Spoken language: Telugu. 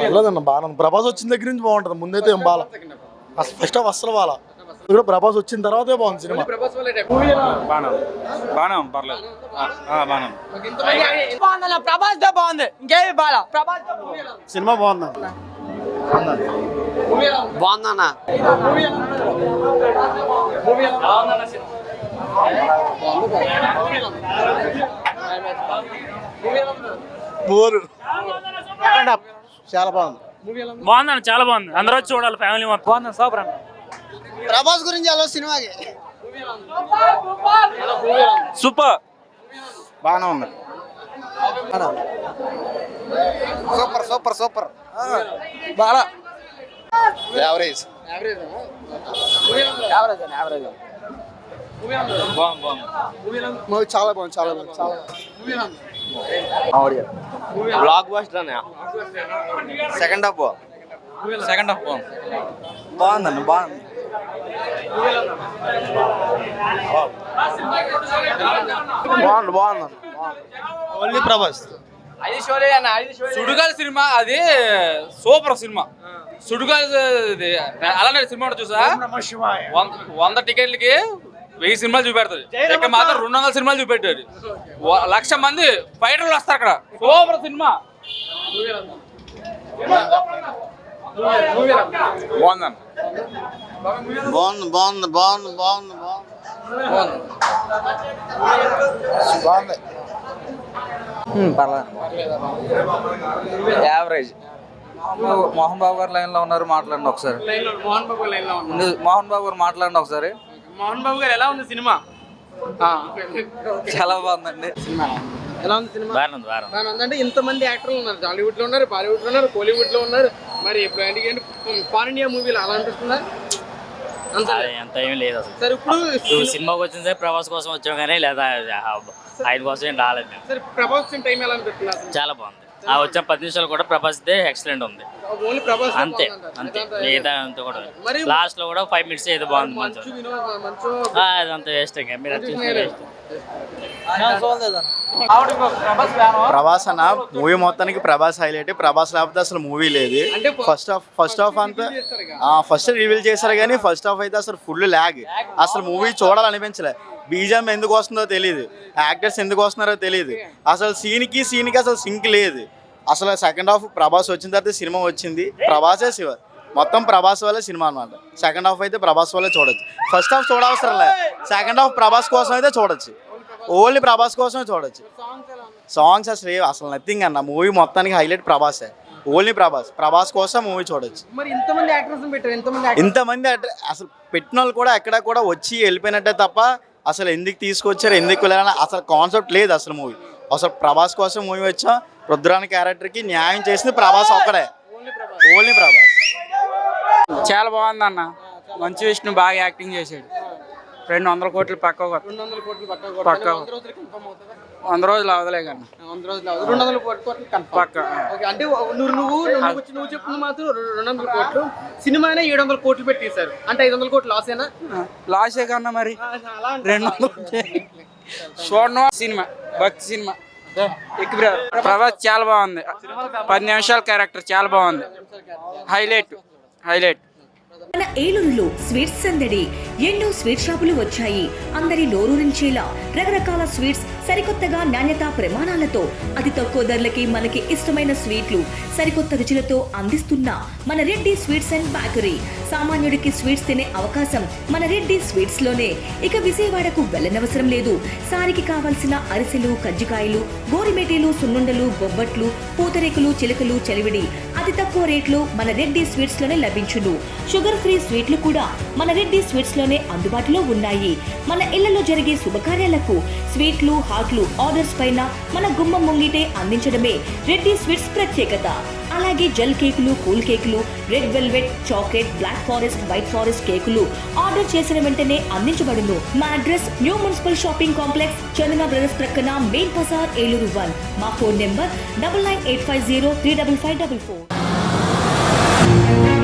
పర్లేదన్న బాగా ప్రభాస్ వచ్చిన దగ్గర నుంచి బాగుంటుంది. ముందైతే ఏం బాగా ఫస్ట్ హాఫ్ అస్సలు బాగా ఇప్పుడు ప్రభాస్ వచ్చిన తర్వాతే బాగుంది సినిమా. ప్రభాస్ తో బాగుంది, ఇంకేమి బాగా సినిమా బాగుంది. బాగుందన్న చాలా బాగుంది. బాగుందన్న, చాలా బాగుంది. అందరూ వచ్చి చూడాలి, ఫ్యామిలీ మొత్తం. బాగుంది, సూపర్ అన్న. ప్రభాస్ గురించి అలా సినిమాకి సూపర్, బాగానే ఉంది. సూపర్ సూపర్ సూపర్ బాగా యావరేజ్ మూవీ చాలా బాగుంది, చాలా బాగుంది, చాలా బ్లాక్ బస్టర్ అన్న. సెకండ్ హాఫ్ బాగుందండి. బాగుంది. బాగుంది. ఓన్లీ ప్రభాస్. సుడిగాలి సినిమా అది సూపర్ సినిమా. సుడిగాలి అలానే సినిమా చూసా 100 టికెట్లకి 1000 సినిమాలు చూపెడతారు. ఇక్కడ మాత్రం 200 సినిమాలు చూపెట్టారు. 1,00,000 మంది ఫైటర్లు వస్తారు అక్కడ. Super cinema. బాగుంది బాగుంది బాగుంది బాగుంది బాగుంది బాగుంది. యావరేజ్. మోహన్ బాబు గారు లైన్ లో ఉన్నారు, మాట్లాడండి ఒకసారి. మోహన్ బాబు గారు మాట్లాడండి ఒకసారి. మోహన్ బాబు గారు ఎలా ఉంది సినిమా? చాలా బాగుందండి. ఎలా ఉంది సినిమా? బాగానే ఉందంటే ఇంతమంది యాక్టర్లు ఉన్నారు. టాలీవుడ్ లో ఉన్నారు, బాలీవుడ్ లో ఉన్నారు, కోలీవుడ్ లో ఉన్నారు. మరి ఇప్పుడు పాన్ ఇండియా మూవీలో అలా అనిపిస్తుందా? అంత ఏం లేదు అసలు. సరే, ఇప్పుడు సినిమాకి వచ్చింది ప్రభాస్ కోసం వచ్చాం కానీ లేదా ఆయన కోసం ఏం రాలేదు. సరే, ప్రభాస్ టైం ఎలా అనిపిస్తుంది? చాలా బాగుంది. వచ్చిన 10 నిమిషాలు కూడా ప్రభాస్ ఎక్సలెంట్ ఉంది. ఓన్లీ ప్రభాస్ అంతే అంతే, మిగతా అంతా కూడా లాస్ట్ లో కూడా 5 మినిట్స్ ఏదో బాగుంది. మంచి అదంతా వేస్ట్. మీరు వేస్ట్. ప్రభాస్ అన్న మూవీ మొత్తానికి ప్రభాస్ హైలైట్. ప్రభాస్ లేకపోతే అసలు మూవీ లేదు. ఫస్ట్ హాఫ్ అంతా ఫస్ట్ రివీల్ చేశారు కానీ ఫస్ట్ హాఫ్ అయితే అసలు ఫుల్ ల్యాగ్. అసలు మూవీ చూడాలనిపించలే. బీజం ఎందుకు వస్తుందో తెలియదు, యాక్టర్స్ ఎందుకు వస్తున్నారో తెలియదు. అసలు సీన్కి అసలు సింక్ లేదు. అసలు సెకండ్ హాఫ్ ప్రభాస్ వచ్చిన తర్వాత సినిమా వచ్చింది. ప్రభాసే శివ, మొత్తం ప్రభాస్ వల్లే సినిమా అనమాట. సెకండ్ హాఫ్ అయితే ప్రభాస్ వల్లే చూడొచ్చు. ఫస్ట్ హాఫ్ చూడవసరం లేదు. సెకండ్ హాఫ్ ప్రభాస్ కోసం అయితే చూడొచ్చు. ఓన్లీ ప్రభాస్ కోసమే చూడొచ్చు. సాంగ్స్ అసలు నథింగ్ అన్న. మూవీ మొత్తానికి హైలైట్ ప్రభాసే. ఓన్లీ ప్రభాస్ కోసం మూవీ చూడొచ్చు. ఇంతమంది అసలు పెట్టిన వాళ్ళు కూడా ఎక్కడ కూడా వచ్చి వెళ్ళిపోయినట్టే తప్ప అసలు ఎందుకు తీసుకొచ్చారు, ఎందుకు వెళ్ళాలని అసలు కాన్సెప్ట్ లేదు అసలు మూవీ. అసలు ప్రభాస్ కోసం మూవీ వచ్చా. రుద్రాని క్యారెక్టర్కి న్యాయం చేసింది ప్రభాస్ ఒక్కడే. ఓన్లీ ప్రభాస్. చాలా బాగుంది అన్న. మంచి విష్ణు బాగా యాక్టింగ్ చేశాడు. 200 కోట్లు పక్క 100 రోజులు అవదలే కానీ 200 కోట్లు పక్క. అంటే నువ్వు చెప్తున్న మాత్రం 200 కోట్లు సినిమానే 700 కోట్లు పెట్టేశారు అంటే 500 కోట్లు లాసేనా? లాసే కన్నా మరి 200 చూడను. సినిమా భక్తి సినిమా. ప్రభాస్ చాలా బాగుంది. 10 నిమిషాల క్యారెక్టర్ చాలా బాగుంది. హైలైట్. మన ఏలూరులో స్వీట్స్ సందడి ఎన్నో స్వీట్ షాపులు వచ్చాయి. అందరి నోరూరించేలా రకరకాల స్వీట్స్ సరికొత్తగా నాణ్యత ప్రమాణాలతో అతి తక్కువ ధరలకి మనకి ఇష్టమైన స్వీట్లు సరికొత్త రుచులతో అందిస్తున్న మన రెడ్డి స్వీట్స్ అండ్ బేకరీ. సామాన్యుడికి స్వీట్స్ తినే అవకాశం మన రెడ్డి స్వీట్స్ లోనే. ఇక విజయవాడకు వెళ్ళనవసరం లేదు. సారికి కావాల్సిన అరిసెలు, కజ్జికాయలు, గోరిమేటీలు, సున్నుండలు, బొబ్బట్లు, పూతరేకులు, చిలకలు, చలివిడి అతి తక్కువ రేట్లు మన రెడ్డి స్వీట్స్ లోనే లభించును. షుగర్ ఫ్రీ స్వీట్లు కూడా మన రెడ్డి స్వీట్స్ లోనే అందుబాటులో ఉన్నాయి. మన ఇళ్లలో జరిగే శుభకార్యాలకు స్వీట్లు, హాట్లు ఆర్డర్స్ పైన మన గుమ్మం ముంగిటే అందించడమే రెడ్డి స్వీట్స్ ప్రత్యేకత. అలాగే జెల్ కేకులు, కూల్ కేకులు, red velvet, chocolate, black forest, white forest కేకులు ఆర్డర్ చేసిన వెంటనే అందించబడును. మా address new municipal shopping complex, Chandana brothers ప్రక్కన మెయిన్ బజార్, ఏలూరు 1. మా ఫోన్ నెంబర్ 9985035554.